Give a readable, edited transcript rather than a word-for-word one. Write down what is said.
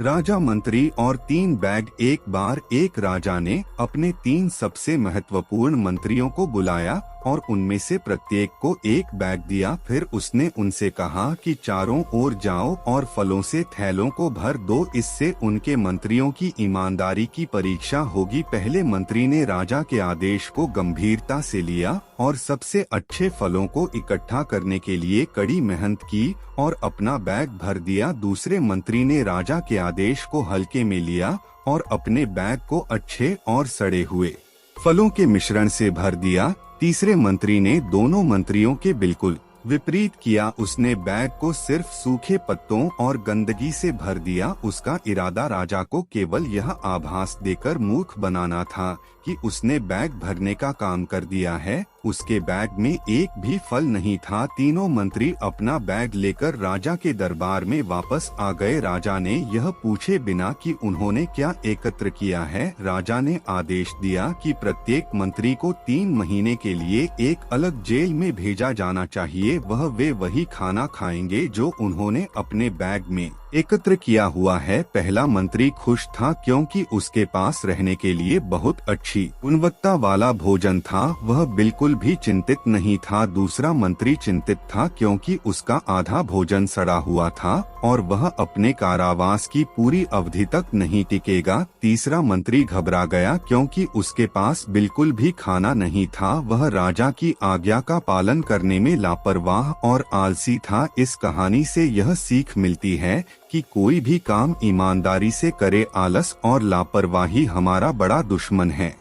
राजा, मंत्री और 3 बैग। एक बार एक राजा ने अपने 3 सबसे महत्वपूर्ण मंत्रियों को बुलाया और उनमें से प्रत्येक को एक बैग दिया। फिर उसने उनसे कहा कि चारों ओर जाओ और फलों से थैलों को भर दो, इससे उनके मंत्रियों की ईमानदारी की परीक्षा होगी। पहले मंत्री ने राजा के आदेश को गंभीरता से लिया और सबसे अच्छे फलों को इकट्ठा करने के लिए कड़ी मेहनत की और अपना बैग भर दिया। दूसरे मंत्री ने राजा के आदेश को हल्के में लिया और अपने बैग को अच्छे और सड़े हुए फलों के मिश्रण से भर दिया। तीसरे मंत्री ने दोनों मंत्रियों के बिल्कुल विपरीत किया। उसने बैग को सिर्फ सूखे पत्तों और गंदगी से भर दिया। उसका इरादा राजा को केवल यह आभास देकर मूर्ख बनाना था कि उसने बैग भरने का काम कर दिया है। उसके बैग में एक भी फल नहीं था। तीनों मंत्री अपना बैग लेकर राजा के दरबार में वापस आ गए। राजा ने यह पूछे बिना कि उन्होंने क्या एकत्र किया है, राजा ने आदेश दिया कि प्रत्येक मंत्री को 3 महीने के लिए एक अलग जेल में भेजा जाना चाहिए। वे वही खाना खाएंगे जो उन्होंने अपने बैग में एकत्र किया हुआ है। पहला मंत्री खुश था क्योंकि उसके पास रहने के लिए बहुत अच्छी गुणवत्ता वाला भोजन था। वह बिल्कुल भी चिंतित नहीं था। दूसरा मंत्री चिंतित था क्योंकि उसका आधा भोजन सड़ा हुआ था और वह अपने कारावास की पूरी अवधि तक नहीं टिकेगा। तीसरा मंत्री घबरा गया क्योंकि उसके पास बिल्कुल भी खाना नहीं था। वह राजा की आज्ञा का पालन करने में लापरवाह और आलसी था। इस कहानी से यह सीख मिलती है कि कोई भी काम ईमानदारी से करे, आलस और लापरवाही हमारा बड़ा दुश्मन है।